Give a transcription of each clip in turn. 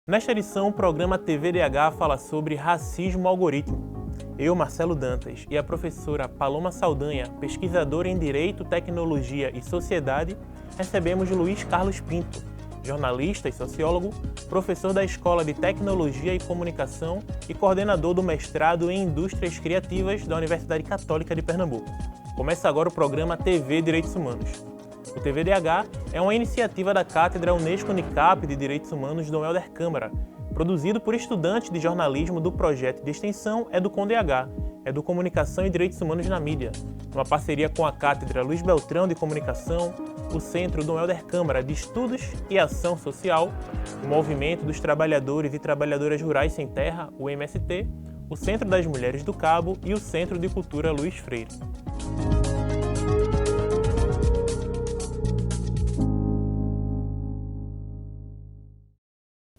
Nesta edição, o programa TVDH fala sobre racismo algoritmo. Eu, Marcelo Dantas, e a professora Paloma Saldanha, pesquisadora em Direito, Tecnologia e Sociedade, recebemos Luiz Carlos Pinto, jornalista e sociólogo, professor da Escola de Tecnologia e Comunicação e coordenador do mestrado em Indústrias Criativas da Universidade Católica de Pernambuco. Começa agora o programa TV Direitos Humanos. O TVDH é uma iniciativa da Cátedra Unesco-Unicap de Direitos Humanos Dom Helder Câmara, produzido por estudantes de jornalismo do projeto de extensão EducomDH, Educomunicação e Direitos Humanos na Mídia, uma parceria com a Cátedra Luiz Beltrão de Comunicação, o Centro Dom Helder Câmara de Estudos e Ação Social, o Movimento dos Trabalhadores e Trabalhadoras Rurais Sem Terra, o MST, o Centro das Mulheres do Cabo e o Centro de Cultura Luiz Freire.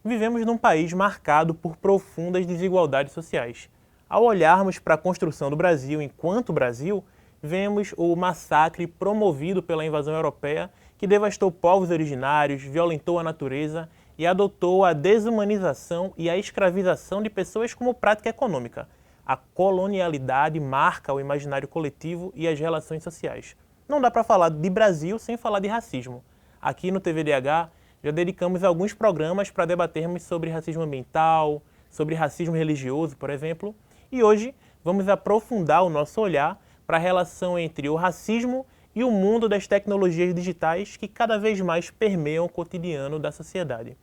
Vivemos num país marcado por profundas desigualdades sociais. Ao olharmos para a construção do Brasil enquanto Brasil, vemos o massacre promovido pela invasão europeia que devastou povos originários, violentou a natureza e adotou a desumanização e a escravização de pessoas como prática econômica. A colonialidade marca o imaginário coletivo e as relações sociais. Não dá para falar de Brasil sem falar de racismo. Aqui no TVDH, já dedicamos alguns programas para debatermos sobre racismo ambiental, sobre racismo religioso, por exemplo, e hoje vamos aprofundar o nosso olhar para a relação entre o racismo e o mundo das tecnologias digitais que cada vez mais permeiam o cotidiano da sociedade.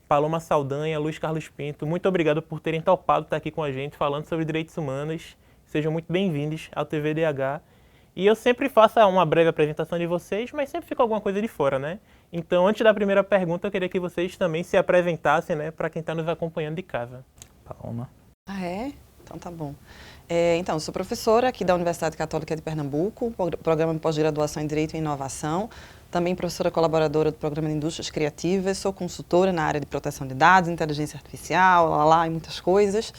Paloma Saldanha, Luiz Carlos Pinto, muito obrigado por terem topado estar aqui com a gente falando sobre direitos humanos. Sejam muito bem-vindos ao TVDH. E eu sempre faço uma breve apresentação de vocês, mas sempre fica alguma coisa de fora, né? Então, antes da primeira pergunta, eu queria que vocês também se apresentassem, né, para quem está nos acompanhando de casa. Paloma. Ah, é? Então tá bom. Então, eu sou professora aqui da Universidade Católica de Pernambuco, programa de pós-graduação em Direito e Inovação, também professora colaboradora do Programa de Indústrias Criativas, sou consultora na área de proteção de dados, inteligência artificial, e muitas coisas,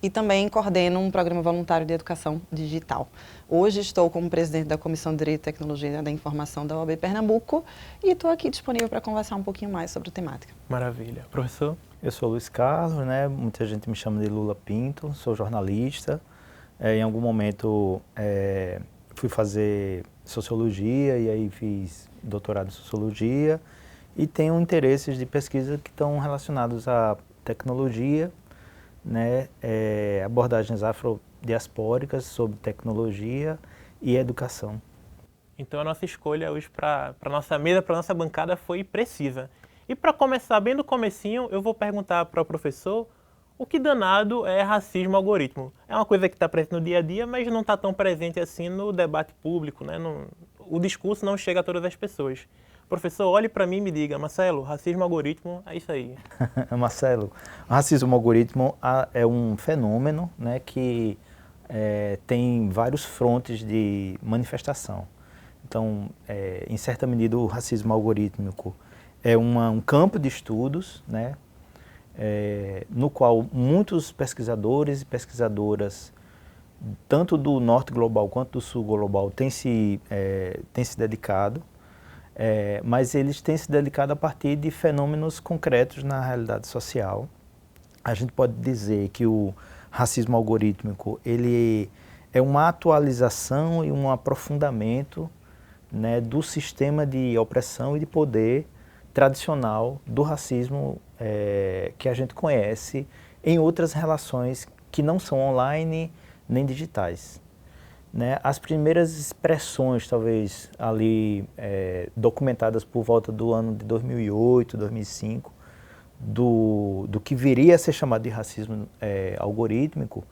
e também coordeno um programa voluntário de educação digital. Hoje estou como presidente da Comissão de Direito e Tecnologia da Informação da UAB Pernambuco e estou aqui disponível para conversar um pouquinho mais sobre a temática. Maravilha. Professor? Eu sou Luiz Carlos, né? Muita gente me chama de Lula Pinto, sou jornalista. Em algum momento fui fazer sociologia e aí fiz doutorado em sociologia e tenho interesses de pesquisa que estão relacionados à tecnologia, né? Abordagens afrodiaspóricas sobre tecnologia e educação. Então a nossa escolha hoje para a nossa mesa, para a nossa bancada foi precisa. E para começar bem do comecinho, eu vou perguntar para o professor o que danado é racismo algoritmo. É uma coisa que está presente no dia a dia, mas não está tão presente assim no debate público, né? O discurso não chega a todas as pessoas. Professor, olhe para mim e me diga, Marcelo, racismo algoritmo é isso aí. Marcelo, o racismo algoritmo é um fenômeno, né, que tem vários frontes de manifestação. Então, em certa medida, o racismo algorítmico é um campo de estudos, né, no qual muitos pesquisadores e pesquisadoras, tanto do norte global quanto do sul global, têm se dedicado, mas eles têm se dedicado a partir de fenômenos concretos na realidade social. A gente pode dizer que o racismo algorítmico ele é uma atualização e um aprofundamento, né, do sistema de opressão e de poder tradicional do racismo que a gente conhece em outras relações que não são online nem digitais. Né? As primeiras expressões, talvez, ali documentadas por volta do ano de 2008, 2005, do que viria a ser chamado de racismo algorítmico,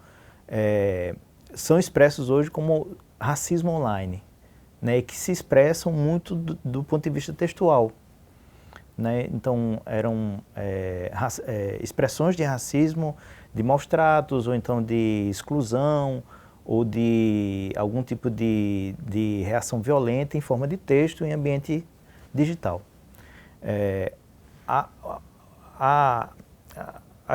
são expressos hoje como racismo online, né? Que se expressam muito do ponto de vista textual. Né? Então, eram expressões de racismo, de maus tratos, ou então de exclusão, ou de algum tipo de reação violenta em forma de texto em ambiente digital. A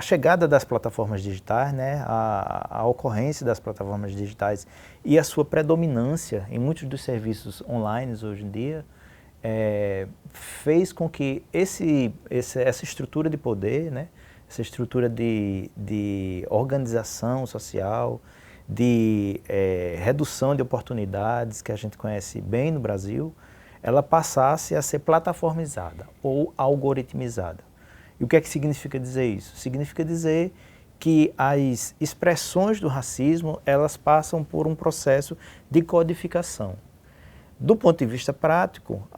chegada das plataformas digitais, né? A ocorrência das plataformas digitais e a sua predominância em muitos dos serviços online hoje em dia, fez com que essa estrutura de poder, né, essa estrutura de organização social, de redução de oportunidades que a gente conhece bem no Brasil, ela passasse a ser plataformizada ou algoritmizada. E o que é que significa dizer isso? Significa dizer que as expressões do racismo, elas passam por um processo de codificação. Do ponto de vista prático,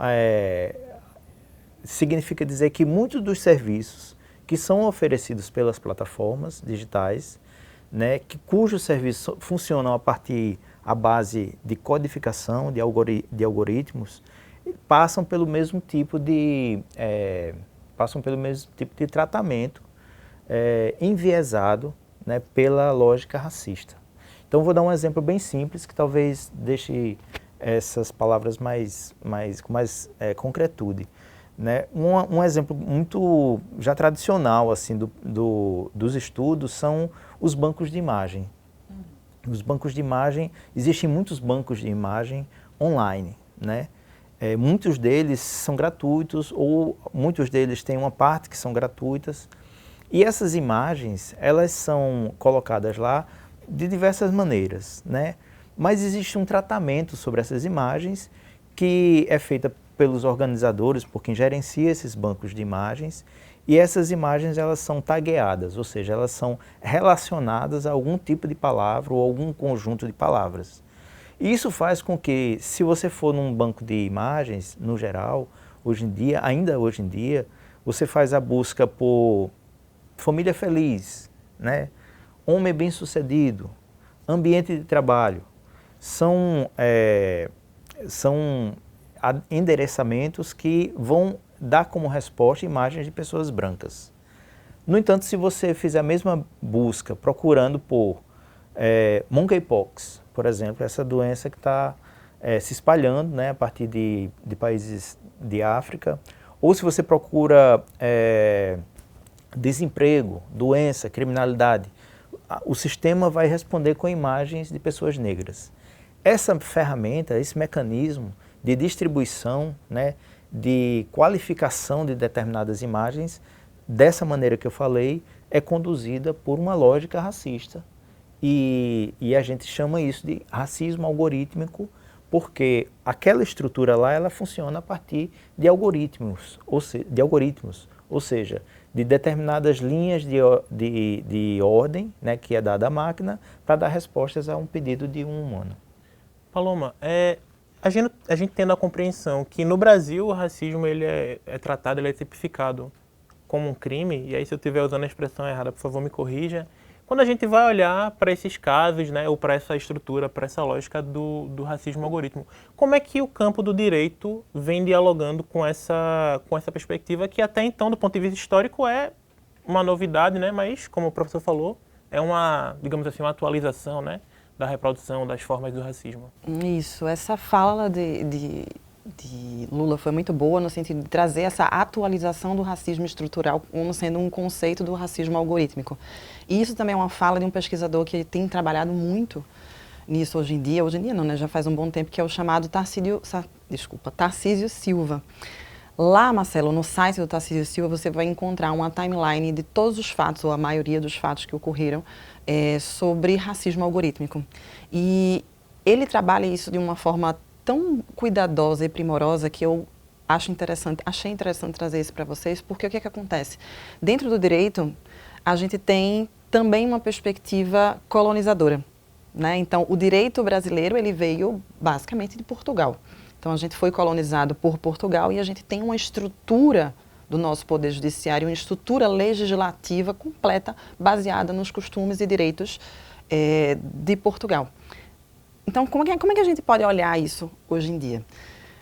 significa dizer que muitos dos serviços que são oferecidos pelas plataformas digitais, né, cujos serviços funcionam à base de codificação, de algoritmos, passam pelo mesmo tipo de tratamento enviesado, né, pela lógica racista. Então, vou dar um exemplo bem simples que talvez deixe essas palavras com mais concretude. Né? Um exemplo muito já tradicional assim, dos estudos são os bancos de imagem. Os bancos de imagem, existem muitos bancos de imagem online, né? Muitos deles são gratuitos ou muitos deles têm uma parte que são gratuitas. E essas imagens, elas são colocadas lá de diversas maneiras, né? Mas existe um tratamento sobre essas imagens que é feita pelos organizadores, por quem gerencia esses bancos de imagens, e essas imagens elas são tagueadas, ou seja, elas são relacionadas a algum tipo de palavra ou algum conjunto de palavras. E isso faz com que, se você for num banco de imagens, no geral, ainda hoje em dia, você faz a busca por família feliz, né? Homem bem-sucedido, ambiente de trabalho, são endereçamentos que vão dar como resposta imagens de pessoas brancas. No entanto, se você fizer a mesma busca procurando por monkeypox, por exemplo, essa doença que está se espalhando, né, a partir de países de África, ou se você procura desemprego, doença, criminalidade, o sistema vai responder com imagens de pessoas negras. Essa ferramenta, esse mecanismo de distribuição, né, de qualificação de determinadas imagens, dessa maneira que eu falei, é conduzida por uma lógica racista. E a gente chama isso de racismo algorítmico, porque aquela estrutura lá, ela funciona a partir de algoritmos, ou seja, de determinadas linhas de ordem, né, que é dada à máquina, para dar respostas a um pedido de um humano. Paloma, a gente tendo a compreensão que no Brasil o racismo ele é tratado, ele é tipificado como um crime, e aí se eu estiver usando a expressão errada, por favor me corrija. Quando a gente vai olhar para esses casos, né, ou para essa estrutura, para essa lógica do racismo algoritmo, como é que o campo do direito vem dialogando com essa perspectiva que até então, do ponto de vista histórico, é uma novidade, né, mas, como o professor falou, é uma, digamos assim, uma atualização, né, da reprodução das formas do racismo. Isso, essa fala de Lula foi muito boa no sentido de trazer essa atualização do racismo estrutural como sendo um conceito do racismo algorítmico. E isso também é uma fala de um pesquisador que tem trabalhado muito nisso hoje em dia não, né, já faz um bom tempo, que é o chamado Tarcísio Silva. Lá, Marcelo, no site do Tarcísio Silva, você vai encontrar uma timeline de todos os fatos, ou a maioria dos fatos que ocorreram sobre racismo algorítmico. E ele trabalha isso de uma forma tão cuidadosa e primorosa que eu achei interessante trazer isso para vocês, porque o que é que acontece? Dentro do direito, a gente tem também uma perspectiva colonizadora, né? Então, o direito brasileiro, ele veio basicamente de Portugal. Então, a gente foi colonizado por Portugal e a gente tem uma estrutura do nosso poder judiciário, uma estrutura legislativa completa, baseada nos costumes e direitos de Portugal. Então, como é que a gente pode olhar isso hoje em dia?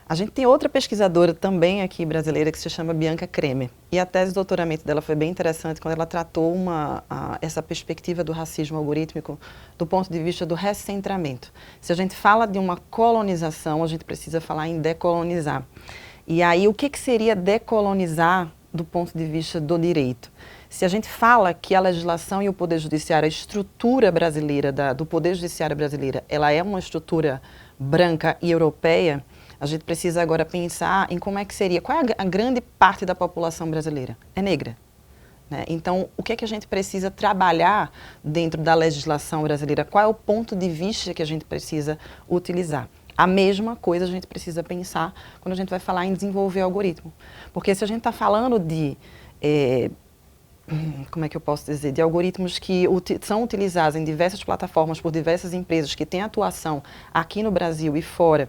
A gente tem outra pesquisadora também aqui brasileira que se chama Bianca Kremer. E a tese de doutoramento dela foi bem interessante quando ela tratou essa perspectiva do racismo algorítmico do ponto de vista do recentramento. Se a gente fala de uma colonização, a gente precisa falar em decolonizar. E aí, o que seria decolonizar do ponto de vista do direito? Se a gente fala que a legislação e o poder judiciário, a estrutura brasileira, do poder judiciário brasileira, ela é uma estrutura branca e europeia, a gente precisa agora pensar em como é que seria, qual é a grande parte da população brasileira? É negra. né? Então, o que é que a gente precisa trabalhar dentro da legislação brasileira? Qual é o ponto de vista que a gente precisa utilizar? A mesma coisa a gente precisa pensar quando a gente vai falar em desenvolver algoritmo. Porque se a gente está falando de, como é que eu posso dizer, de algoritmos que são utilizados em diversas plataformas por diversas empresas que têm atuação aqui no Brasil e fora,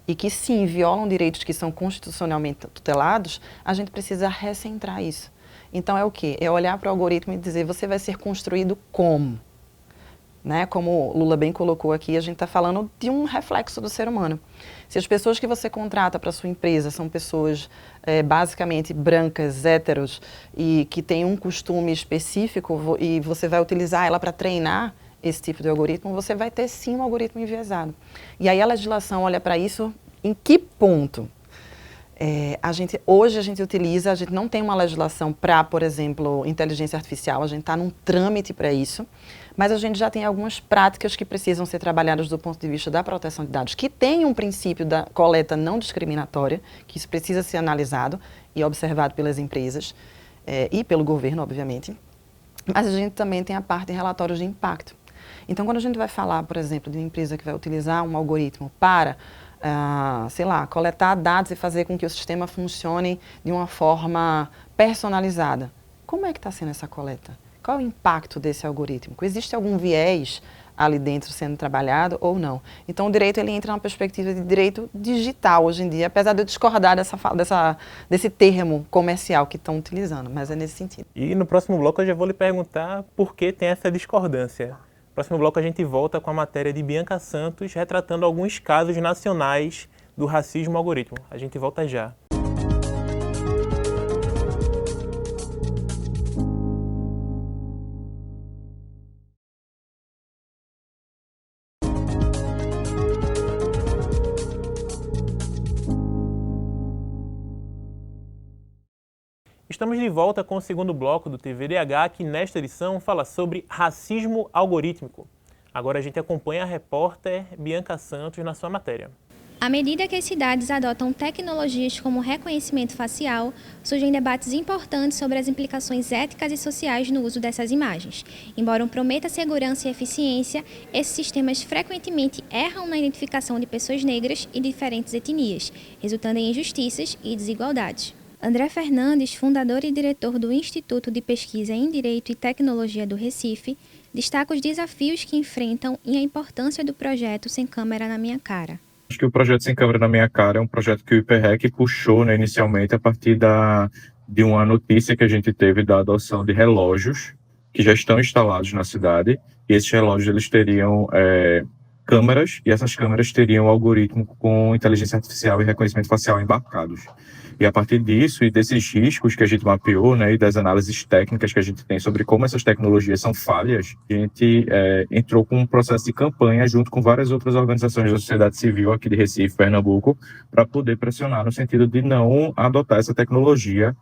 e que sim, violam direitos que são constitucionalmente tutelados, a gente precisa recentrar isso. Então é o quê? É olhar para o algoritmo e dizer, você vai ser construído como? Né? Como Lula bem colocou aqui, a gente está falando de um reflexo do ser humano. Se as pessoas que você contrata para a sua empresa são pessoas basicamente brancas, héteros, e que têm um costume específico e você vai utilizar ela para treinar esse tipo de algoritmo, você vai ter sim um algoritmo enviesado. E aí a legislação olha para isso em que ponto? Hoje a gente utiliza, a gente não tem uma legislação para, por exemplo, inteligência artificial, a gente está num trâmite para isso, mas a gente já tem algumas práticas que precisam ser trabalhadas do ponto de vista da proteção de dados, que tem um princípio da coleta não discriminatória, que isso precisa ser analisado e observado pelas empresas e pelo governo, obviamente, mas a gente também tem a parte de relatórios de impacto. Então, quando a gente vai falar, por exemplo, de uma empresa que vai utilizar um algoritmo para sei lá, coletar dados e fazer com que o sistema funcione de uma forma personalizada. Como é que está sendo essa coleta? Qual é o impacto desse algoritmo? Existe algum viés ali dentro sendo trabalhado ou não? Então, o direito ele entra na perspectiva de direito digital hoje em dia, apesar de eu discordar desse termo comercial que estão utilizando, mas é nesse sentido. E no próximo bloco eu já vou lhe perguntar por que tem essa discordância. No próximo bloco a gente volta com a matéria de Bianca Santos, retratando alguns casos nacionais do racismo algoritmo. A gente volta já. Estamos de volta com o segundo bloco do TVDH, que nesta edição fala sobre racismo algorítmico. Agora a gente acompanha a repórter Bianca Santos na sua matéria. À medida que as cidades adotam tecnologias como reconhecimento facial, surgem debates importantes sobre as implicações éticas e sociais no uso dessas imagens. Embora prometa segurança e eficiência, esses sistemas frequentemente erram na identificação de pessoas negras e diferentes etnias, resultando em injustiças e desigualdades. André Fernandes, fundador e diretor do Instituto de Pesquisa em Direito e Tecnologia do Recife, destaca os desafios que enfrentam e a importância do projeto Sem Câmera na Minha Cara. Acho que o projeto Sem Câmera na Minha Cara é um projeto que o IPREC puxou, né, inicialmente a partir de uma notícia que a gente teve da adoção de relógios que já estão instalados na cidade, e esses relógios eles teriam câmeras, e essas câmeras teriam algoritmo com inteligência artificial e reconhecimento facial embarcados. E a partir disso e desses riscos que a gente mapeou, né, e das análises técnicas que a gente tem sobre como essas tecnologias são falhas, a gente entrou com um processo de campanha junto com várias outras organizações da sociedade civil aqui de Recife, Pernambuco, para poder pressionar no sentido de não adotar essa tecnologia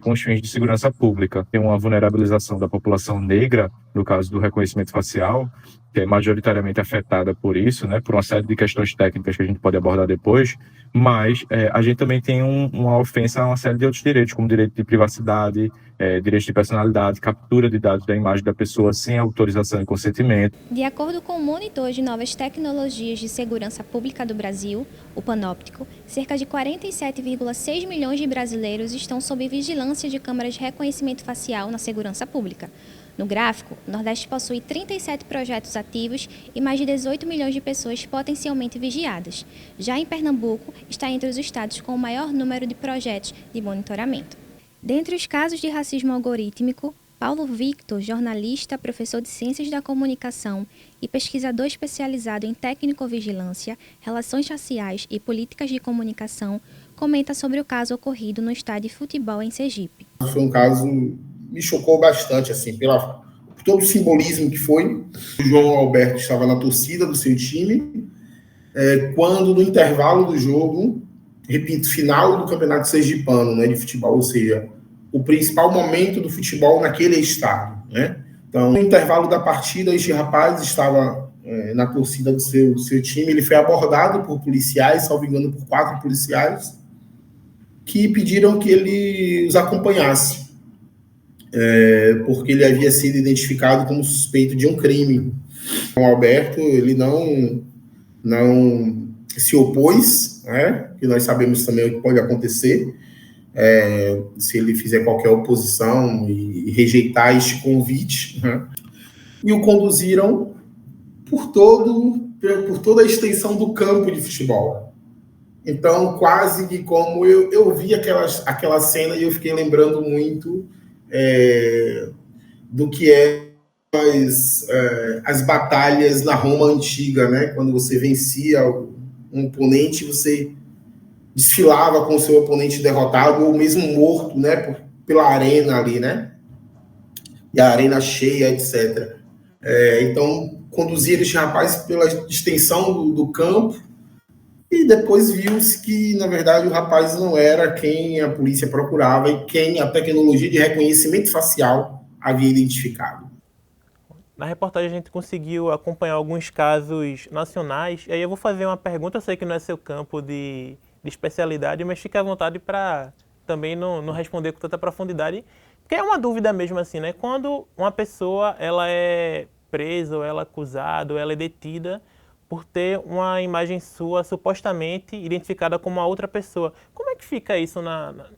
com os fins de segurança pública. Tem uma vulnerabilização da população negra, no caso do reconhecimento facial, que é majoritariamente afetada por isso, né, por uma série de questões técnicas que a gente pode abordar depois, mas a gente também tem uma ofensa a uma série de outros direitos, como direito de privacidade, direito de personalidade, captura de dados da imagem da pessoa sem autorização e consentimento. De acordo com o Monitor de Novas Tecnologias de Segurança Pública do Brasil, o Panóptico, cerca de 47,6 milhões de brasileiros estão sob vigilância de câmeras de reconhecimento facial na segurança pública. No gráfico, o Nordeste possui 37 projetos ativos e mais de 18 milhões de pessoas potencialmente vigiadas. Já em Pernambuco, está entre os estados com o maior número de projetos de monitoramento. Dentre os casos de racismo algorítmico, Paulo Victor, jornalista, professor de Ciências da Comunicação e pesquisador especializado em tecnicovigilância, relações raciais e políticas de comunicação, comenta sobre o caso ocorrido no estádio de futebol em Sergipe. Foi um caso me chocou bastante, assim, por todo o simbolismo que foi. O João Alberto estava na torcida do seu time, quando no intervalo do jogo, repito, final do Campeonato Sergipano, né, de futebol, ou seja, o principal momento do futebol naquele estado, né? Então, no intervalo da partida, este rapaz estava na torcida do seu time, ele foi abordado por policiais, salvo engano, por 4 policiais, que pediram que ele os acompanhasse. porque ele havia sido identificado como suspeito de um crime. O Alberto, ele não se opôs, né? Que nós sabemos também o que pode acontecer se ele fizer qualquer oposição e rejeitar este convite, né? E o conduziram por toda a extensão do campo de futebol. Então, quase que como eu vi aquela cena e eu fiquei lembrando muito do que as batalhas na Roma antiga, né? Quando você vencia um oponente, você desfilava com o seu oponente derrotado ou mesmo morto, né? Pela arena ali, né? E a arena cheia, etc. Então, conduzir este rapaz pela extensão do campo e depois viu-se que, na verdade, o rapaz não era quem a polícia procurava e quem a tecnologia de reconhecimento facial havia identificado. Na reportagem a gente conseguiu acompanhar alguns casos nacionais, e aí eu vou fazer uma pergunta, eu sei que não é seu campo de especialidade, mas fique à vontade para também não responder com tanta profundidade, porque é uma dúvida mesmo assim, né? Quando uma pessoa ela é presa, ou ela é acusada, ou ela é detida por ter uma imagem sua supostamente identificada como uma outra pessoa, como é que fica isso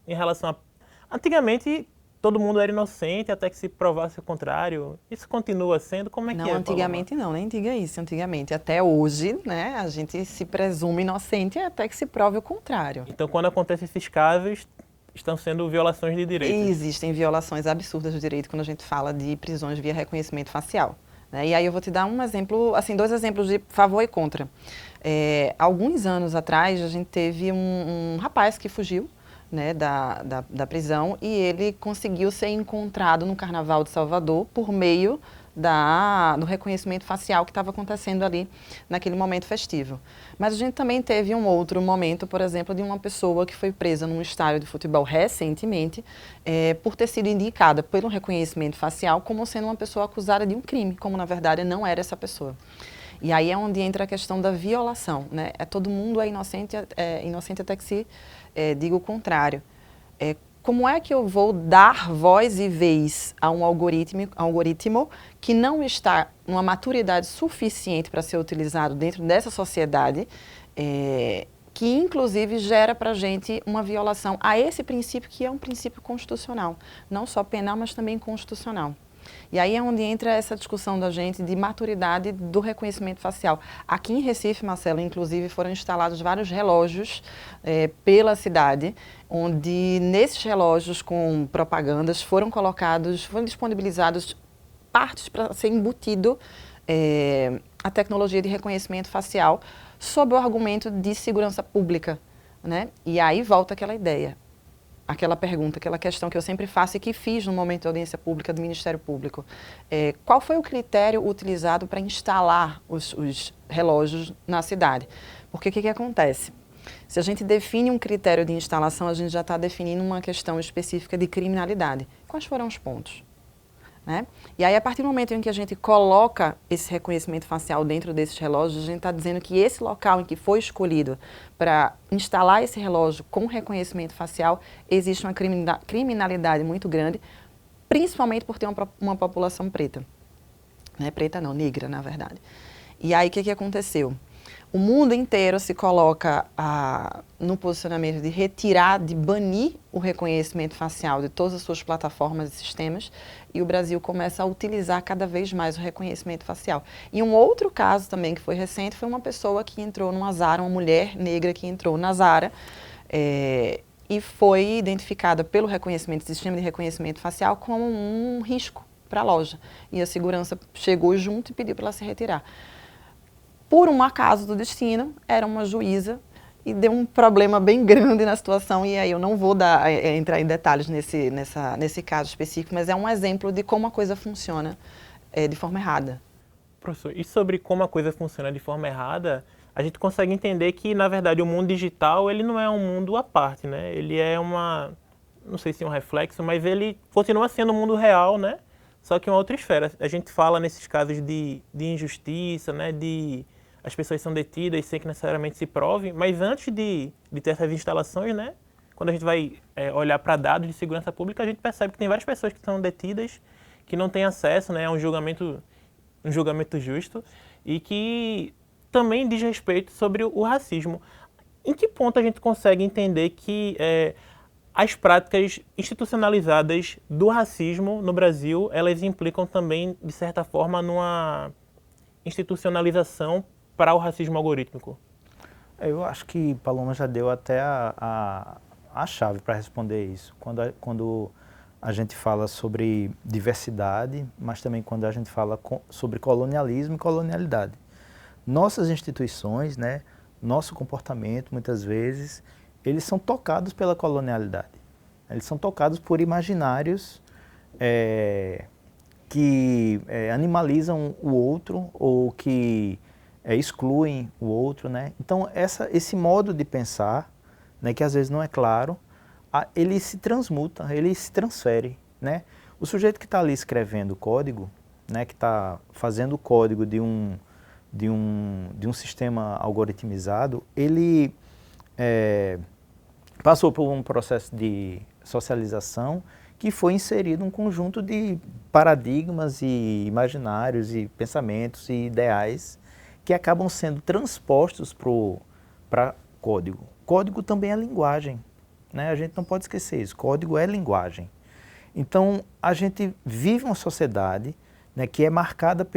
em relação a... Antigamente todo mundo era inocente até que se provasse o contrário. Isso continua sendo? Como é que é? Não, antigamente não, nem diga isso, antigamente. Até hoje, né, a gente se presume inocente até que se prove o contrário. Então, quando acontecem esses casos, estão sendo violações de direitos? Existem violações absurdas do direito quando a gente fala de prisões via reconhecimento facial. Né? E aí eu vou te dar um exemplo, assim, 2 exemplos de favor e contra. Alguns anos atrás, a gente teve um rapaz que fugiu, né, da prisão, e ele conseguiu ser encontrado no Carnaval de Salvador por meio do reconhecimento facial que estava acontecendo ali naquele momento festivo. Mas a gente também teve um outro momento, por exemplo, de uma pessoa que foi presa num estádio de futebol recentemente por ter sido indicada pelo reconhecimento facial como sendo uma pessoa acusada de um crime, como na verdade não era essa pessoa. E aí é onde entra a questão da violação, né? Todo mundo é inocente até que se diga o contrário. Como é que eu vou dar voz e vez a um algoritmo que não está numa maturidade suficiente para ser utilizado dentro dessa sociedade, que inclusive gera para a gente uma violação a esse princípio que é um princípio constitucional, não só penal, mas também constitucional. E aí é onde entra essa discussão da gente de maturidade do reconhecimento facial. Aqui em Recife, Marcelo, inclusive foram instalados vários relógios pela cidade, onde nesses relógios com propagandas foram disponibilizados partes para ser embutido a tecnologia de reconhecimento facial sob o argumento de segurança pública, né? E aí volta aquela ideia. Aquela pergunta, aquela questão que eu sempre faço e que fiz no momento da audiência pública do Ministério Público. Qual foi o critério utilizado para instalar os relógios na cidade? Porque o que acontece? Se a gente define um critério de instalação, a gente já está definindo uma questão específica de criminalidade. Quais foram os pontos? Né? E aí, a partir do momento em que a gente coloca esse reconhecimento facial dentro desses relógios, a gente está dizendo que esse local em que foi escolhido para instalar esse relógio com reconhecimento facial, existe uma criminalidade muito grande, principalmente por ter uma população preta. Né? Preta não, negra, na verdade. E aí, o que aconteceu? O mundo inteiro se coloca no posicionamento de retirar, de banir o reconhecimento facial de todas as suas plataformas e sistemas, e o Brasil começa a utilizar cada vez mais o reconhecimento facial. E um outro caso também que foi recente foi uma pessoa que entrou numa Zara, uma mulher negra que entrou na Zara e foi identificada pelo sistema de reconhecimento facial como um risco para a loja. E a segurança chegou junto e pediu para ela se retirar. Por um acaso do destino, era uma juíza e deu um problema bem grande na situação, e aí eu não vou entrar em detalhes nesse caso específico, mas é um exemplo de como a coisa funciona de forma errada. Professor, e sobre como a coisa funciona de forma errada, a gente consegue entender que, na verdade, o mundo digital ele não é um mundo à parte, né? Ele é não sei se é um reflexo, mas ele continua sendo o mundo real, né? Só que em uma outra esfera. A gente fala nesses casos de injustiça, né? As pessoas são detidas sem que necessariamente se prove, mas antes de ter essas instalações, né, quando a gente vai olhar para dados de segurança pública, a gente percebe que tem várias pessoas que são detidas, que não têm acesso, né, a um julgamento justo e que também diz respeito sobre o racismo. Em que ponto a gente consegue entender que as práticas institucionalizadas do racismo no Brasil, elas implicam também, de certa forma, numa institucionalização para o racismo algorítmico? Eu acho que Paloma já deu até a chave para responder isso. Quando a gente fala sobre diversidade, mas também quando a gente fala sobre colonialismo e colonialidade. Nossas instituições, né, nosso comportamento, muitas vezes, eles são tocados pela colonialidade. Eles são tocados por imaginários que animalizam o outro ou que excluem o outro, né? Então, esse modo de pensar, né, que às vezes não é claro, ele se transmuta, ele se transfere, né? O sujeito que está ali escrevendo o código, né, que está fazendo o código de um sistema algoritmizado, ele passou por um processo de socialização que foi inserido um conjunto de paradigmas e imaginários e pensamentos e ideais que acabam sendo transpostos para código. Código também é linguagem, né? A gente não pode esquecer isso. Código é linguagem. Então, a gente vive uma sociedade, né, que é marcada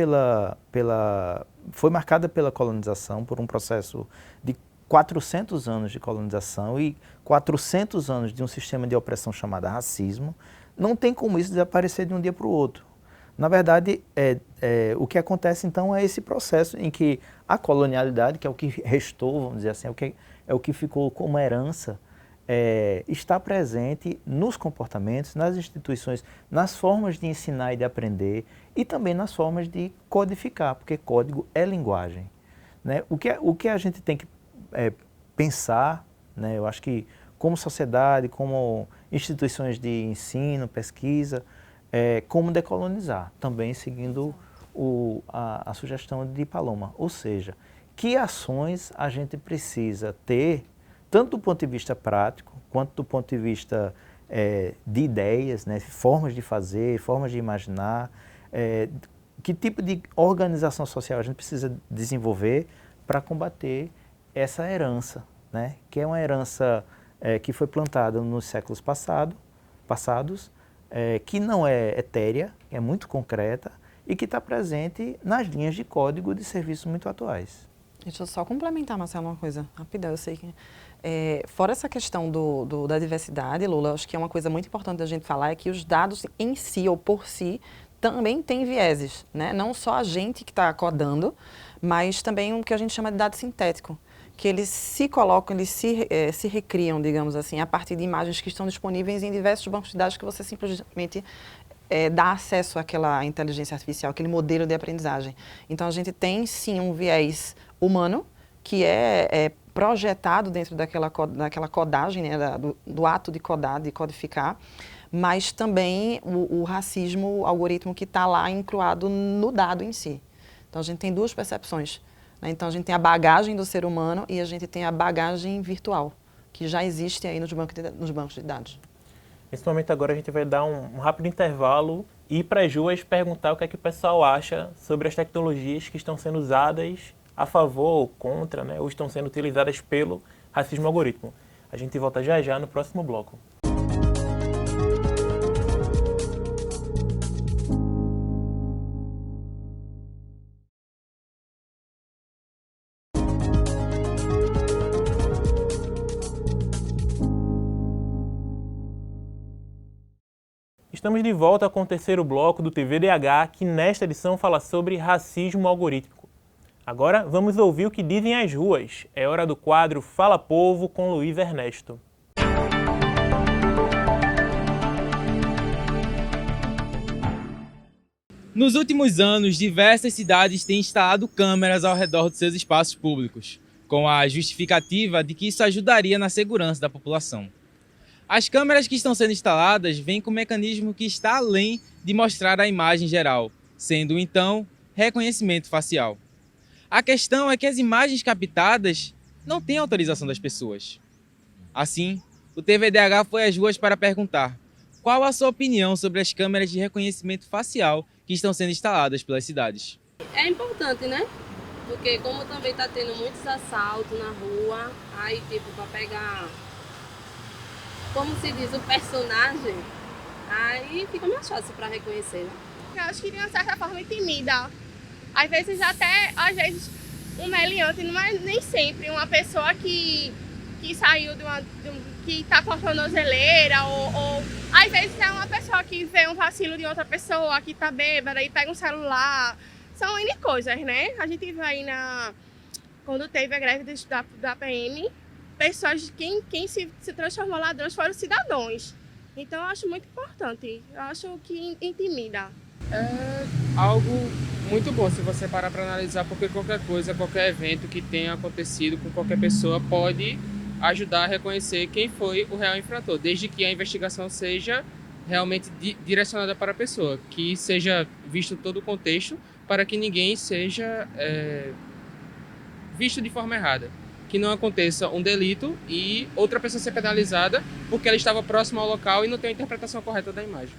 foi marcada pela colonização, por um processo de 400 anos de colonização e 400 anos de um sistema de opressão chamado racismo. Não tem como isso desaparecer de um dia para o outro. Na verdade, o que acontece então é esse processo em que a colonialidade, que é o que restou, vamos dizer assim, é o que ficou como herança, está presente nos comportamentos, nas instituições, nas formas de ensinar e de aprender e também nas formas de codificar, porque código é linguagem, né? O que a gente tem que pensar, né, eu acho que como sociedade, como instituições de ensino, pesquisa, como decolonizar, também seguindo a sugestão de Paloma. Ou seja, que ações a gente precisa ter, tanto do ponto de vista prático, quanto do ponto de vista de ideias, né, formas de fazer, formas de imaginar, que tipo de organização social a gente precisa desenvolver para combater essa herança, né, que é uma herança que foi plantada nos séculos passados, que não é etérea, é muito concreta e que está presente nas linhas de código de serviços muito atuais. Deixa eu só complementar, Marcelo, uma coisa rapidão. Eu sei que fora essa questão da diversidade, Lula, acho que é uma coisa muito importante da gente falar é que os dados em si ou por si também têm vieses, né? Não só a gente que está codando, mas também o que a gente chama de dado sintético, que eles se colocam, eles se recriam, digamos assim, a partir de imagens que estão disponíveis em diversos bancos de dados que você simplesmente dá acesso àquela inteligência artificial, aquele modelo de aprendizagem. Então, a gente tem, sim, um viés humano, que é projetado dentro daquela codagem, né, do ato de codar, de codificar, mas também o racismo, o algoritmo que está lá incluído no dado em si. Então, a gente tem duas percepções, né? Então, a gente tem a bagagem do ser humano e a gente tem a bagagem virtual, que já existe aí nos bancos de dados. Nesse momento agora a gente vai dar um rápido intervalo e ir para as ruas perguntar o que é que o pessoal acha sobre as tecnologias que estão sendo usadas a favor ou contra, né, ou estão sendo utilizadas pelo racismo algoritmo. A gente volta já já no próximo bloco. Estamos de volta com o terceiro bloco do TVDH, que nesta edição fala sobre racismo algorítmico. Agora vamos ouvir o que dizem as ruas. É hora do quadro Fala Povo com Luiz Ernesto. Nos últimos anos, diversas cidades têm instalado câmeras ao redor de seus espaços públicos, com a justificativa de que isso ajudaria na segurança da população. As câmeras que estão sendo instaladas vêm com um mecanismo que está além de mostrar a imagem geral, sendo então reconhecimento facial. A questão é que as imagens captadas não têm autorização das pessoas. Assim, o TVDH foi às ruas para perguntar: qual a sua opinião sobre as câmeras de reconhecimento facial que estão sendo instaladas pelas cidades? É importante, né? Porque como também tá tendo muitos assaltos na rua, aí tipo, para pegar, como se diz, o personagem, aí fica mais fácil para reconhecer, né? Eu acho que de uma certa forma intimida. Às vezes um meliante não é nem sempre uma pessoa que saiu que tá com a tornozeleira ou às vezes é uma pessoa que vê um vacilo de outra pessoa que tá bêbada e pega um celular. São N coisas, né? A gente viu aí quando teve a greve da PM, pessoas, quem se transformou ladrões foram cidadãos. Então eu acho muito importante, eu acho que intimida. É algo muito bom se você parar para analisar, porque qualquer coisa, qualquer evento que tenha acontecido com qualquer pessoa pode ajudar a reconhecer quem foi o real infrator, desde que a investigação seja realmente direcionada para a pessoa, que seja visto todo o contexto para que ninguém seja visto de forma errada. Que não aconteça um delito e outra pessoa ser penalizada porque ela estava próxima ao local e não tem a interpretação correta da imagem.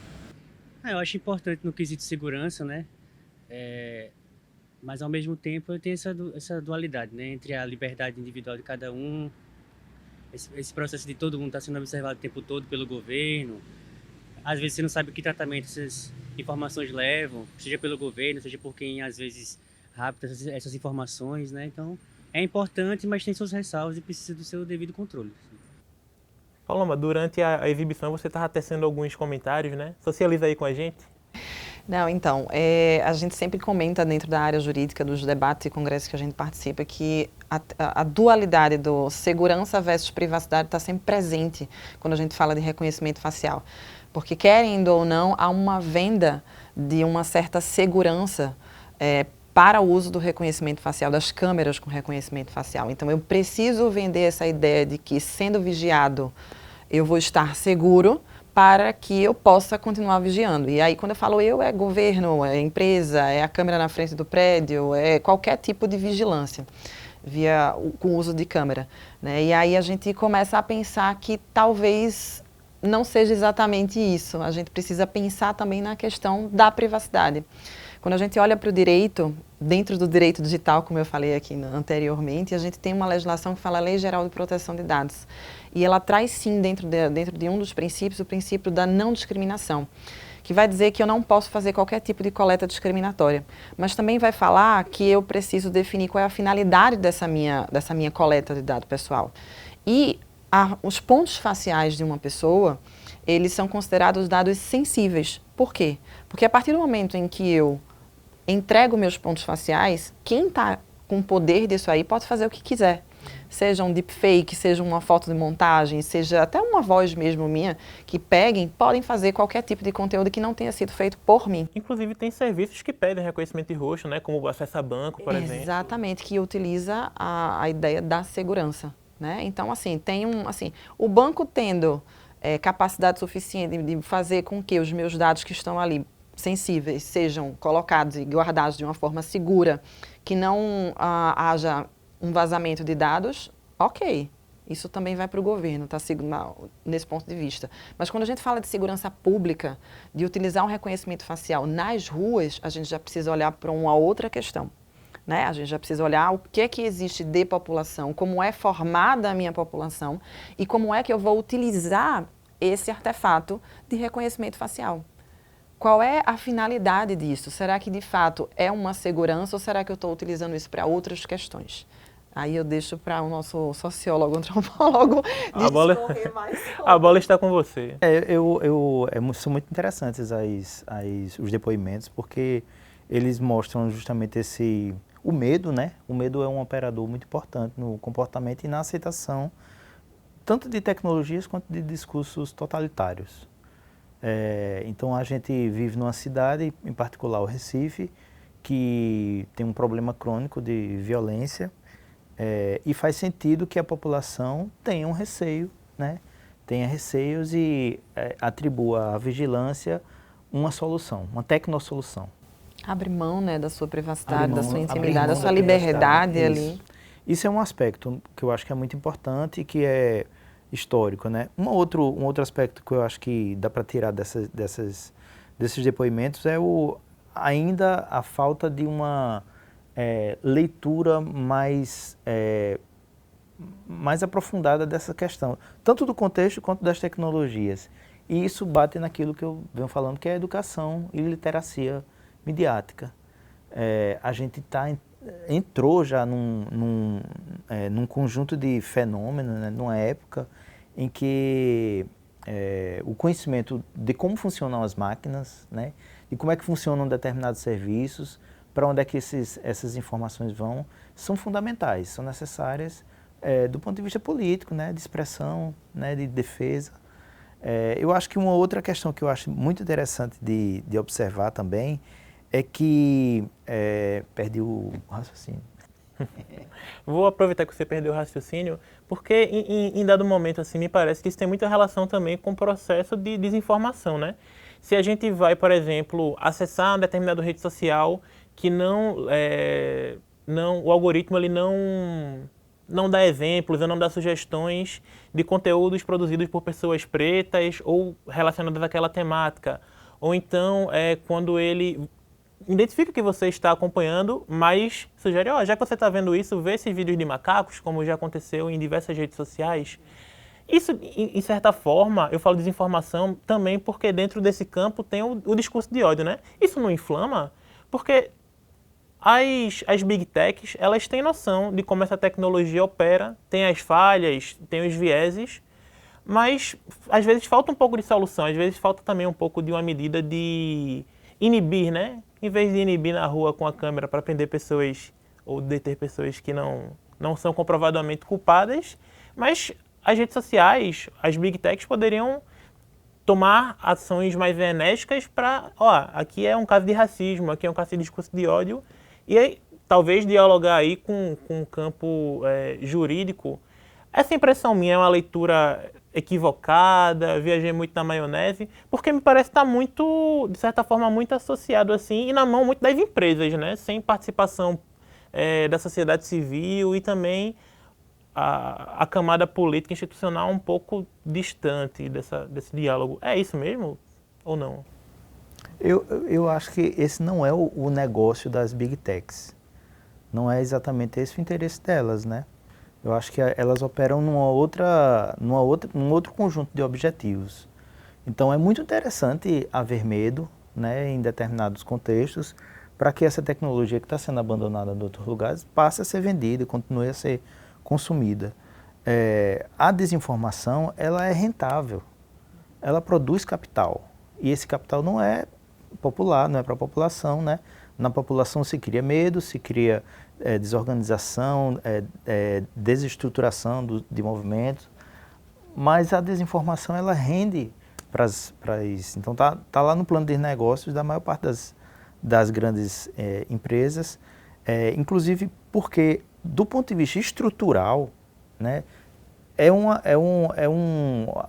Eu acho importante no quesito de segurança, né? Mas ao mesmo tempo eu tenho essa dualidade, né? Entre a liberdade individual de cada um, esse processo de todo mundo estar sendo observado o tempo todo pelo governo. Às vezes você não sabe que tratamento essas informações levam, seja pelo governo, seja por quem às vezes rapta essas informações, né? Então é importante, mas tem suas ressalvas e precisa do seu devido controle. Paloma, durante a exibição você estava tecendo alguns comentários, né? Socializa aí com a gente. Não, então, a gente sempre comenta dentro da área jurídica, dos debates e congressos que a gente participa, que a dualidade do segurança versus privacidade está sempre presente quando a gente fala de reconhecimento facial. Porque, querendo ou não, há uma venda de uma certa segurança para o uso do reconhecimento facial, das câmeras com reconhecimento facial. Então, eu preciso vender essa ideia de que, sendo vigiado, eu vou estar seguro para que eu possa continuar vigiando. E aí, quando eu falo eu, é governo, é empresa, é a câmera na frente do prédio, é qualquer tipo de vigilância com o uso de câmera, né? E aí a gente começa a pensar que talvez não seja exatamente isso. A gente precisa pensar também na questão da privacidade. Quando a gente olha para o direito, dentro do direito digital, como eu falei aqui anteriormente, a gente tem uma legislação que fala a Lei Geral de Proteção de Dados. E ela traz sim, dentro de um dos princípios, o princípio da não discriminação, que vai dizer que eu não posso fazer qualquer tipo de coleta discriminatória. Mas também vai falar que eu preciso definir qual é a finalidade dessa minha coleta de dado pessoal. E os pontos faciais de uma pessoa, eles são considerados dados sensíveis. Por quê? Porque a partir do momento em que eu entrego meus pontos faciais, quem está com o poder disso aí pode fazer o que quiser. Seja um deepfake, seja uma foto de montagem, seja até uma voz mesmo minha, que podem fazer qualquer tipo de conteúdo que não tenha sido feito por mim. Inclusive tem serviços que pedem reconhecimento de rosto, né? Como o acesso a banco, por exemplo. Exatamente, que utiliza a ideia da segurança, né? Então, assim, o banco tendo capacidade suficiente de fazer com que os meus dados que estão ali sensíveis sejam colocados e guardados de uma forma segura, que não haja um vazamento de dados, ok. Isso também vai para o governo, tá, nesse ponto de vista. Mas quando a gente fala de segurança pública, de utilizar um reconhecimento facial nas ruas, a gente já precisa olhar para uma outra questão, né? A gente já precisa olhar o que é que existe de população, como é formada a minha população e como é que eu vou utilizar esse artefato de reconhecimento facial. Qual é a finalidade disso? Será que de fato é uma segurança ou será que eu estou utilizando isso para outras questões? Aí eu deixo para o nosso sociólogo, antropólogo, discorrer mais sobre. A bola está com você. São muito interessantes os depoimentos, porque eles mostram justamente o medo, né? O medo é um operador muito importante no comportamento e na aceitação, tanto de tecnologias quanto de discursos totalitários. Então a gente vive numa cidade, em particular o Recife, que tem um problema crônico de violência, e faz sentido que a população tenha um receio, né? Tenha receios e atribua à vigilância uma solução, uma tecnossolução. Abre mão, né, da sua privacidade, da sua intimidade, da sua liberdade ali. Isso é um aspecto que eu acho que é muito importante e que é histórico, né? Um outro aspecto que eu acho que dá para tirar desses depoimentos é ainda a falta de uma leitura mais aprofundada dessa questão, tanto do contexto quanto das tecnologias. E isso bate naquilo que eu venho falando, que é a educação e literacia midiática. A gente entrou já num conjunto de fenômenos, né, numa época em que o conhecimento de como funcionam as máquinas, né, e como é que funcionam determinados serviços, para onde é que essas informações vão, são fundamentais, são necessárias do ponto de vista político, né, de expressão, né, de defesa. Eu acho que uma outra questão que eu acho muito interessante de observar também é que... perdi o raciocínio. Vou aproveitar que você perdeu o raciocínio, porque em dado momento, assim, me parece que isso tem muita relação também com o processo de desinformação, né? Se a gente vai, por exemplo, acessar uma determinada rede social que o algoritmo ele não dá exemplos, ou não dá sugestões de conteúdos produzidos por pessoas pretas ou relacionados àquela temática. Ou então, quando ele identifica que você está acompanhando, mas sugere, já que você está vendo isso, vê esses vídeos de macacos, como já aconteceu em diversas redes sociais. Isso, em certa forma, eu falo desinformação também porque dentro desse campo tem o discurso de ódio, né? Isso não inflama? Porque as Big Techs, elas têm noção de como essa tecnologia opera, tem as falhas, tem os vieses, mas às vezes falta um pouco de solução, às vezes falta também um pouco de uma medida de inibir, né? Em vez de inibir na rua com a câmera para prender pessoas ou deter pessoas que não são comprovadamente culpadas, mas as redes sociais, as Big Techs poderiam tomar ações mais enérgicas para, aqui é um caso de racismo, aqui é um caso de discurso de ódio, e aí, talvez dialogar aí com o campo jurídico. Essa impressão minha é uma leitura equivocada, viajei muito na maionese, porque me parece estar muito, de certa forma, muito associado assim, e na mão muito das empresas, né? Sem participação da sociedade civil e também a camada política institucional um pouco distante desse diálogo. É isso mesmo ou não? Eu acho que esse não é o negócio das Big Techs. Não é exatamente esse o interesse delas, né? Eu acho que elas operam num outro conjunto de objetivos. Então é muito interessante haver medo, né, em determinados contextos, para que essa tecnologia que está sendo abandonada em outros lugares passe a ser vendida e continue a ser consumida. A desinformação, ela é rentável, ela produz capital, e esse capital não é popular, não é para a população, né? Na população se cria medo, se cria desorganização, desestruturação de movimentos, mas a desinformação ela rende para isso. Então tá lá no plano de negócios da maior parte das grandes empresas, inclusive porque do ponto de vista estrutural, né,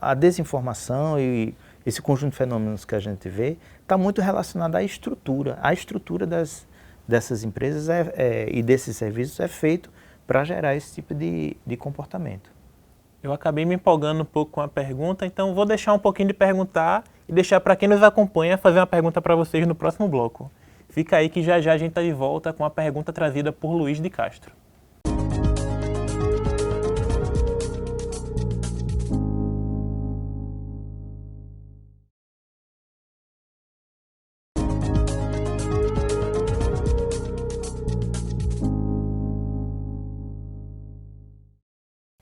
a desinformação e esse conjunto de fenômenos que a gente vê está muito relacionado à estrutura. A estrutura dessas empresas e desses serviços é feito para gerar esse tipo de comportamento. Eu acabei me empolgando um pouco com a pergunta, então vou deixar um pouquinho de perguntar e deixar para quem nos acompanha fazer uma pergunta para vocês no próximo bloco. Fica aí que já a gente está de volta com a pergunta trazida por Luiz de Castro.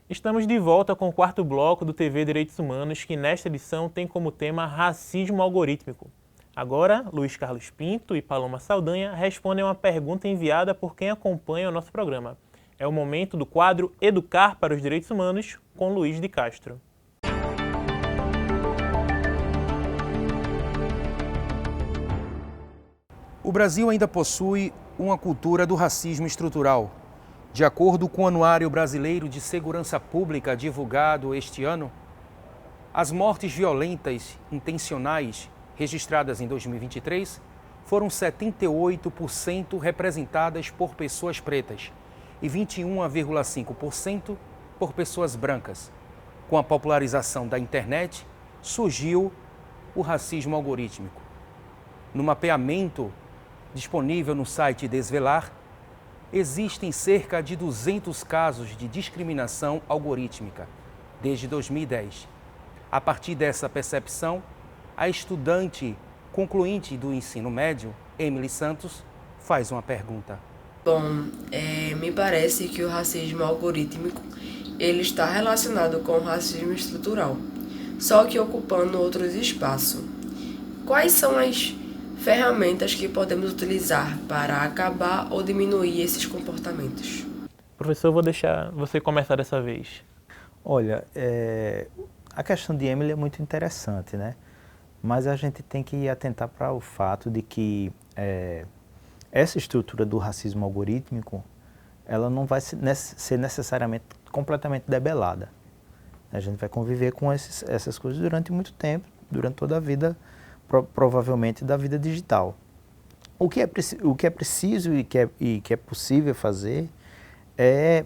Estamos de volta com o quarto bloco do TV Direitos Humanos, que nesta edição tem como tema racismo algorítmico. Agora, Luiz Carlos Pinto e Paloma Saldanha respondem uma pergunta enviada por quem acompanha o nosso programa. É o momento do quadro Educar para os Direitos Humanos, com Luiz de Castro. O Brasil ainda possui uma cultura do racismo estrutural. De acordo com o Anuário Brasileiro de Segurança Pública divulgado este ano, as mortes violentas intencionais registradas em 2023 foram 78% representadas por pessoas pretas e 21,5% por pessoas brancas. Com a popularização da internet, surgiu o racismo algorítmico. No mapeamento disponível no site Desvelar, existem cerca de 200 casos de discriminação algorítmica desde 2010. A partir dessa percepção, a estudante concluinte do ensino médio, Emily Santos, faz uma pergunta. Bom, me parece que o racismo algorítmico ele está relacionado com o racismo estrutural, só que ocupando outros espaços. Quais são as ferramentas que podemos utilizar para acabar ou diminuir esses comportamentos? Professor, eu vou deixar você começar dessa vez. Olha, a questão de Emily é muito interessante, né? Mas a gente tem que atentar para o fato de que essa estrutura do racismo algorítmico, ela não vai ser necessariamente completamente debelada. A gente vai conviver com essas coisas durante muito tempo, durante toda a vida, provavelmente da vida digital. O que é preciso e que é possível fazer é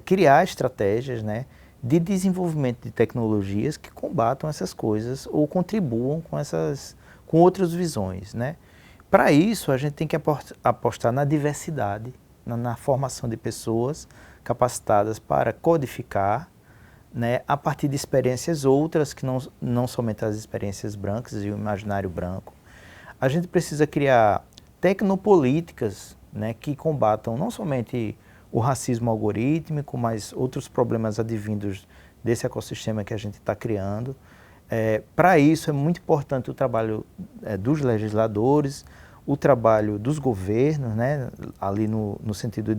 criar estratégias, né, de desenvolvimento de tecnologias que combatam essas coisas ou contribuam com outras visões, né? Para isso, a gente tem que apostar na diversidade, na formação de pessoas capacitadas para codificar, né, a partir de experiências outras, que não somente as experiências brancas e o imaginário branco. A gente precisa criar tecnopolíticas, né, que combatam não somente o racismo algorítmico, mas outros problemas advindos desse ecossistema que a gente está criando. Para isso é muito importante o trabalho dos legisladores, o trabalho dos governos, né, ali no sentido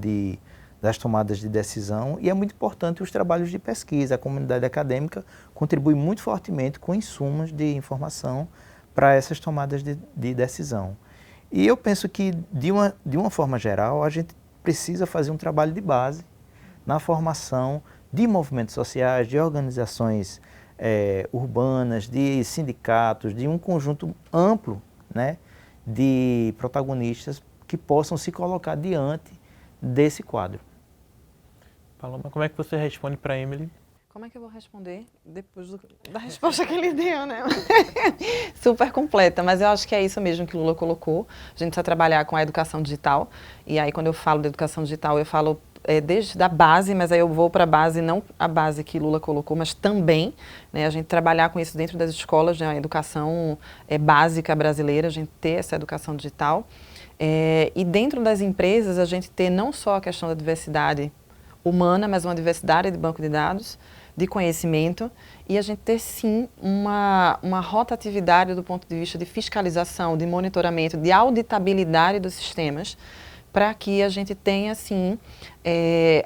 das tomadas de decisão, e é muito importante os trabalhos de pesquisa. A comunidade acadêmica contribui muito fortemente com insumos de informação para essas tomadas de decisão. E eu penso que, de uma forma geral, a gente precisa fazer um trabalho de base na formação de movimentos sociais, de organizações urbanas, de sindicatos, de um conjunto amplo, né, de protagonistas que possam se colocar diante desse quadro. Paloma, como é que você responde para Emily? Como é que eu vou responder depois da resposta que ele deu, né? Super completa, mas eu acho que é isso mesmo que Lula colocou. A gente precisa trabalhar com a educação digital, e aí quando eu falo de educação digital, eu falo desde a base, mas aí eu vou para a base, não a base que Lula colocou, mas também, né, a gente trabalhar com isso dentro das escolas, né, a educação básica brasileira, a gente ter essa educação digital. E dentro das empresas, a gente ter não só a questão da diversidade humana, mas uma diversidade de banco de dados, de conhecimento, e a gente ter sim uma rotatividade do ponto de vista de fiscalização, de monitoramento, de auditabilidade dos sistemas, para que a gente tenha, sim,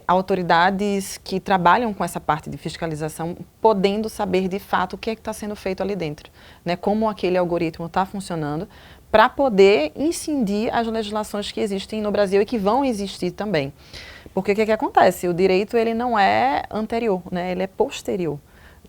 autoridades que trabalham com essa parte de fiscalização, podendo saber de fato o que é que está sendo feito ali dentro, né? Como aquele algoritmo está funcionando, para poder incidir as legislações que existem no Brasil e que vão existir também. Porque o que acontece? O direito ele não é anterior, né? Ele é posterior.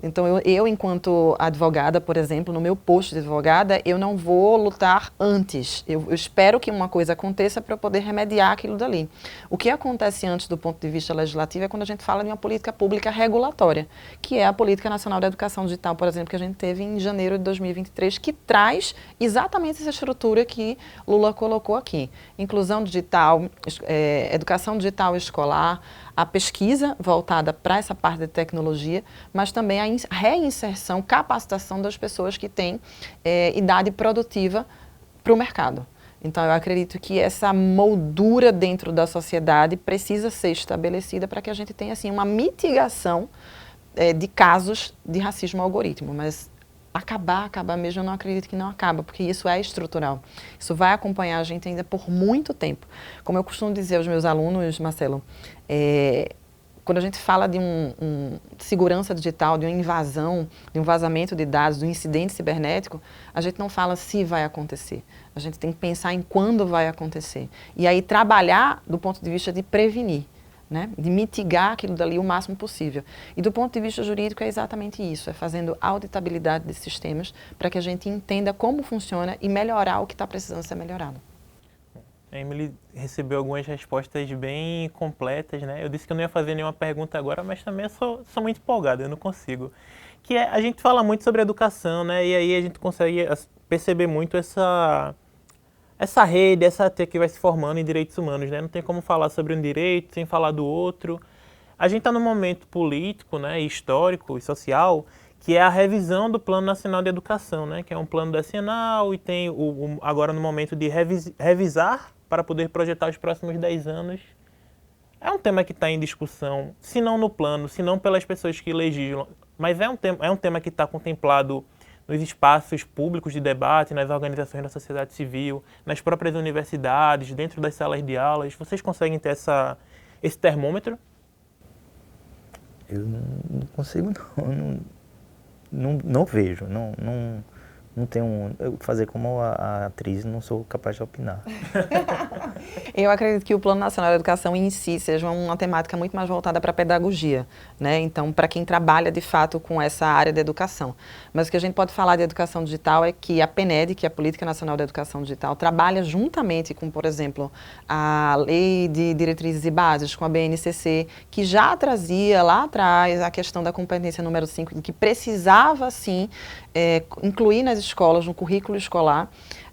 Então, eu, enquanto advogada, por exemplo, no meu posto de advogada, eu não vou lutar antes. Eu espero que uma coisa aconteça para eu poder remediar aquilo dali. O que acontece antes do ponto de vista legislativo é quando a gente fala de uma política pública regulatória, que é a Política Nacional da Educação Digital, por exemplo, que a gente teve em janeiro de 2023, que traz exatamente essa estrutura que Lula colocou aqui. Inclusão digital, educação digital escolar, a pesquisa voltada para essa parte de tecnologia, mas também a reinserção, capacitação das pessoas que têm idade produtiva para o mercado. Então, eu acredito que essa moldura dentro da sociedade precisa ser estabelecida para que a gente tenha, assim, uma mitigação de casos de racismo algoritmo. Mas acabar mesmo, eu não acredito que não acaba, porque isso é estrutural. Isso vai acompanhar a gente ainda por muito tempo. Como eu costumo dizer aos meus alunos, Marcelo, quando a gente fala de segurança digital, de uma invasão, de um vazamento de dados, de um incidente cibernético, a gente não fala se vai acontecer. A gente tem que pensar em quando vai acontecer. E aí trabalhar do ponto de vista de prevenir, né? De mitigar aquilo dali o máximo possível. E do ponto de vista jurídico é exatamente isso, é fazendo auditabilidade desses sistemas para que a gente entenda como funciona e melhorar o que está precisando ser melhorado. A Emily recebeu algumas respostas bem completas, né? Eu disse que eu não ia fazer nenhuma pergunta agora, mas também eu sou muito empolgado, eu não consigo. A gente fala muito sobre educação, né? E aí a gente consegue perceber muito essa rede, essa teia que vai se formando em direitos humanos, né? Não tem como falar sobre um direito sem falar do outro. A gente está num momento político, né, histórico e social, que é a revisão do Plano Nacional de Educação, né? Que é um plano decenal e tem agora no momento de revisar para poder projetar os próximos 10 anos. É um tema que está em discussão, se não no plano, se não pelas pessoas que legislam, mas é um tema que está contemplado nos espaços públicos de debate, nas organizações da sociedade civil, nas próprias universidades, dentro das salas de aulas. Vocês conseguem ter esse termômetro? Eu não consigo, não vejo, não tenho, fazer como a atriz, não sou capaz de opinar. Eu acredito que o Plano Nacional de Educação em si seja uma temática muito mais voltada para a pedagogia, né? Então, para quem trabalha de fato com essa área de educação. Mas o que a gente pode falar de educação digital é que a PNED, que é a Política Nacional de Educação Digital, trabalha juntamente com, por exemplo, a Lei de Diretrizes e Bases, com a BNCC, que já trazia lá atrás a questão da competência número 5, de que precisava, sim, incluir nas escolas, no currículo escolar,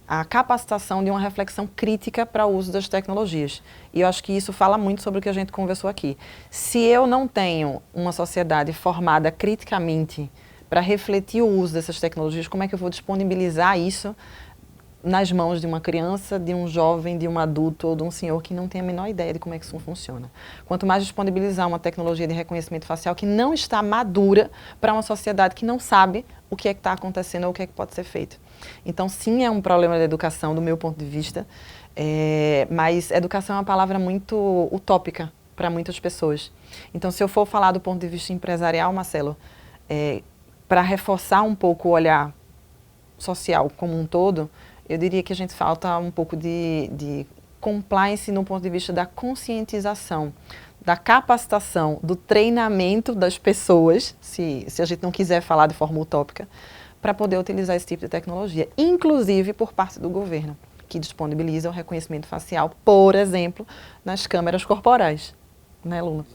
a capacitação de uma reflexão crítica para o uso das tecnologias. E eu acho que isso fala muito sobre o que a gente conversou aqui. Se eu não tenho uma sociedade formada criticamente para refletir o uso dessas tecnologias, como é que eu vou disponibilizar isso nas mãos de uma criança, de um jovem, de um adulto ou de um senhor que não tem a menor ideia de como é que isso funciona? Quanto mais disponibilizar uma tecnologia de reconhecimento facial que não está madura para uma sociedade que não sabe o que é que está acontecendo ou o que é que pode ser feito. Então, sim, é um problema da educação, do meu ponto de vista, mas educação é uma palavra muito utópica para muitas pessoas. Então, se eu for falar do ponto de vista empresarial, Marcelo, para reforçar um pouco o olhar social como um todo, eu diria que a gente falta um pouco de compliance no ponto de vista da conscientização, da capacitação, do treinamento das pessoas, se a gente não quiser falar de forma utópica, para poder utilizar esse tipo de tecnologia, inclusive por parte do governo, que disponibiliza o reconhecimento facial, por exemplo, nas câmeras corporais, né, Lula?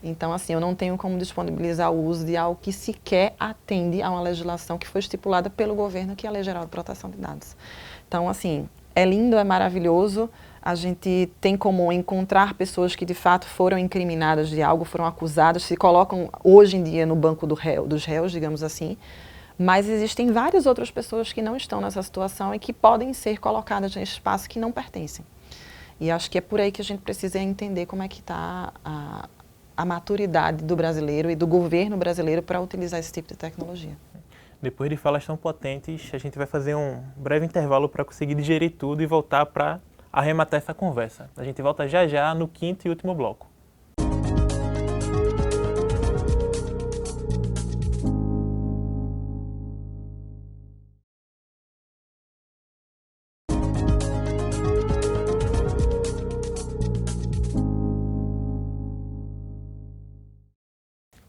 Então, assim, eu não tenho como disponibilizar o uso de algo que sequer atende a uma legislação que foi estipulada pelo governo, que é a Lei Geral de Proteção de Dados. Então, assim, é lindo, é maravilhoso, a gente tem como encontrar pessoas que de fato foram incriminadas de algo, foram acusadas, se colocam hoje em dia no banco dos réus, digamos assim, mas existem várias outras pessoas que não estão nessa situação e que podem ser colocadas nesse espaço que não pertencem. E acho que é por aí que a gente precisa entender como é que está a maturidade do brasileiro e do governo brasileiro para utilizar esse tipo de tecnologia. Depois de falas tão potentes, a gente vai fazer um breve intervalo para conseguir digerir tudo e voltar para arrematar essa conversa. A gente volta já já no quinto e último bloco.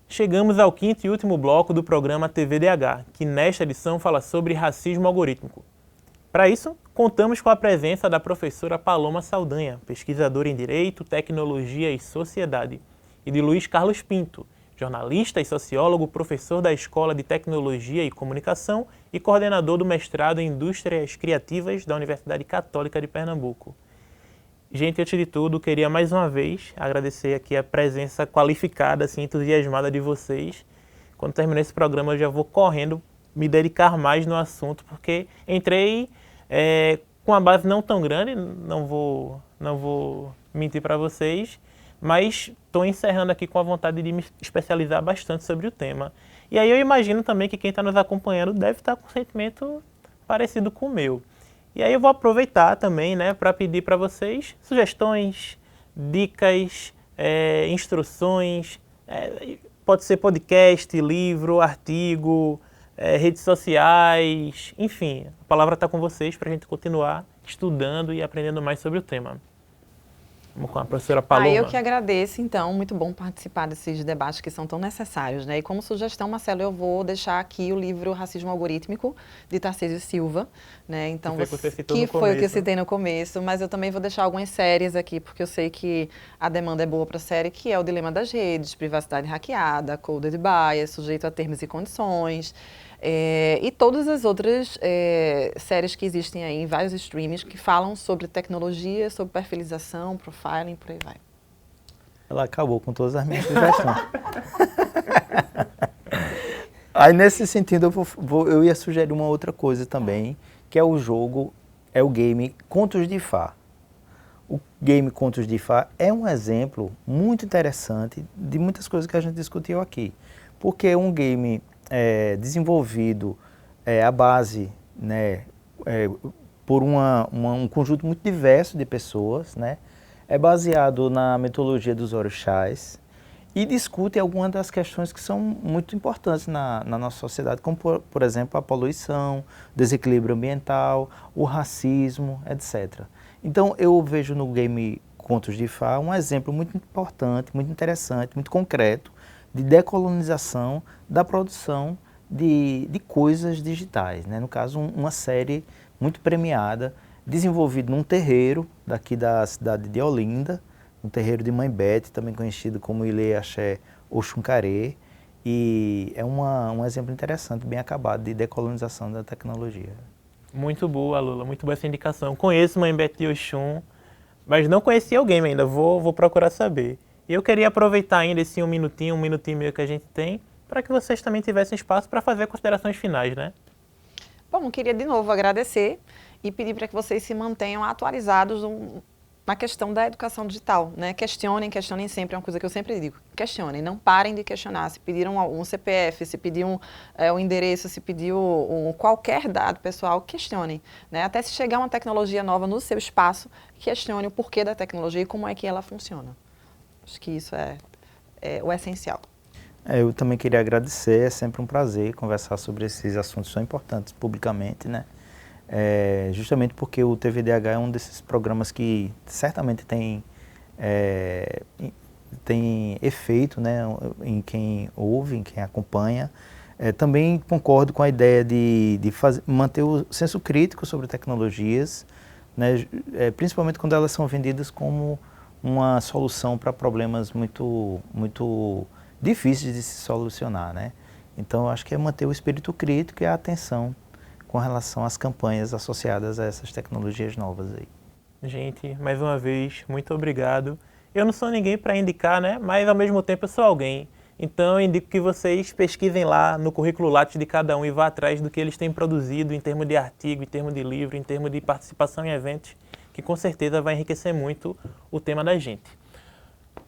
Chegamos ao quinto e último bloco do programa TVDH, que nesta edição fala sobre racismo algorítmico. Para isso, contamos com a presença da professora Paloma Saldanha, pesquisadora em Direito, Tecnologia e Sociedade, e de Luiz Carlos Pinto, jornalista e sociólogo, professor da Escola de Tecnologia e Comunicação e coordenador do mestrado em Indústrias Criativas da Universidade Católica de Pernambuco. Gente, antes de tudo, queria mais uma vez agradecer aqui a presença qualificada, assim, entusiasmada de vocês. Quando terminar esse programa, eu já vou correndo me dedicar mais no assunto, porque entrei com uma base não tão grande, não vou mentir para vocês, mas estou encerrando aqui com a vontade de me especializar bastante sobre o tema. E aí eu imagino também que quem está nos acompanhando deve estar com um sentimento parecido com o meu. E aí eu vou aproveitar também, né, para pedir para vocês sugestões, dicas, instruções, pode ser podcast, livro, artigo, redes sociais, enfim, a palavra está com vocês para a gente continuar estudando e aprendendo mais sobre o tema. Vamos com a professora Paloma. Eu que agradeço, então, muito bom participar desses debates que são tão necessários, né? E como sugestão, Marcelo, eu vou deixar aqui o livro Racismo Algorítmico, de Tarcísio Silva, né? Então, que foi o que eu citei no começo, mas eu também vou deixar algumas séries aqui, porque eu sei que a demanda é boa para a série, que é O Dilema das Redes, Privacidade Hackeada, Coded Bias, Sujeito a Termos e Condições, e todas as outras séries que existem aí em vários streams que falam sobre tecnologia, sobre perfilização, profiling, por aí vai. Ela acabou com todas as minhas sugestões. Aí, nesse sentido, eu ia sugerir uma outra coisa também, que é o game Contos de Fá. O game Contos de Fá é um exemplo muito interessante de muitas coisas que a gente discutiu aqui. Porque é um game desenvolvido à base, né, por um conjunto muito diverso de pessoas, né, é baseado na mitologia dos orixás e discute algumas das questões que são muito importantes na nossa sociedade, como, por exemplo, a poluição, desequilíbrio ambiental, o racismo, etc. Então, eu vejo no game Contos de Fá um exemplo muito importante, muito interessante, muito concreto, de decolonização da produção de coisas digitais, né? No caso, uma série muito premiada, desenvolvida num terreiro daqui da cidade de Olinda, um terreiro de Mãe Bete, também conhecido como Ilê Axé Oxuncaré, e é um exemplo interessante, bem acabado, de decolonização da tecnologia. Muito boa, Lula, muito boa essa indicação. Conheço Mãe Bete de Oxum, mas não conhecia o game ainda, vou procurar saber. E eu queria aproveitar ainda esse um minutinho e meio que a gente tem, para que vocês também tivessem espaço para fazer considerações finais, né? Bom, queria de novo agradecer e pedir para que vocês se mantenham atualizados na questão da educação digital, né? Questionem sempre, é uma coisa que eu sempre digo. Questionem, não parem de questionar. Se pediram um CPF, se pediram um endereço, se pediu qualquer dado pessoal, questionem, né? Até se chegar uma tecnologia nova no seu espaço, questione o porquê da tecnologia e como é que ela funciona. Acho que isso é o essencial. Eu também queria agradecer, é sempre um prazer conversar sobre esses assuntos tão importantes publicamente, né? Justamente porque o TVDH é um desses programas que certamente tem efeito, né, em quem ouve, em quem acompanha. Também concordo com a ideia de manter o senso crítico sobre tecnologias, né, principalmente quando elas são vendidas como uma solução para problemas muito difíceis de se solucionar, né? Então, eu acho que é manter o espírito crítico e a atenção com relação às campanhas associadas a essas tecnologias novas aí. Gente, mais uma vez, muito obrigado. Eu não sou ninguém para indicar, né? Mas, ao mesmo tempo, eu sou alguém. Então, eu indico que vocês pesquisem lá no currículo Lattes de cada um e vá atrás do que eles têm produzido em termos de artigo, em termos de livro, em termos de participação em eventos, que com certeza vai enriquecer muito o tema da gente.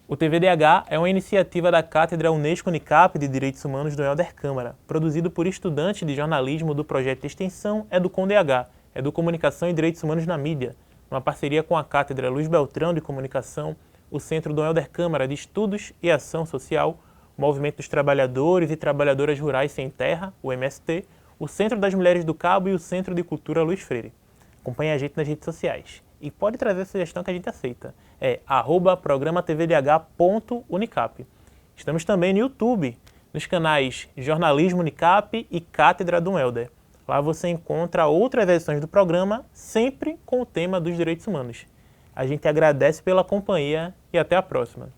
O TVDH é uma iniciativa da Cátedra Unesco-Unicap de Direitos Humanos do Helder Câmara, produzido por estudantes de jornalismo do projeto de extensão EduComDH, Educomunicação e Direitos Humanos na Mídia, uma parceria com a Cátedra Luiz Beltrão de Comunicação, o Centro do Helder Câmara de Estudos e Ação Social, o Movimento dos Trabalhadores e Trabalhadoras Rurais Sem Terra, o MST, o Centro das Mulheres do Cabo e o Centro de Cultura Luiz Freire. Acompanhe a gente nas redes sociais. E pode trazer a sugestão que a gente aceita. É @programatvdh.unicap. Estamos também no YouTube, nos canais Jornalismo Unicap e Cátedra Dom Helder. Lá você encontra outras edições do programa, sempre com o tema dos direitos humanos. A gente agradece pela companhia e até a próxima.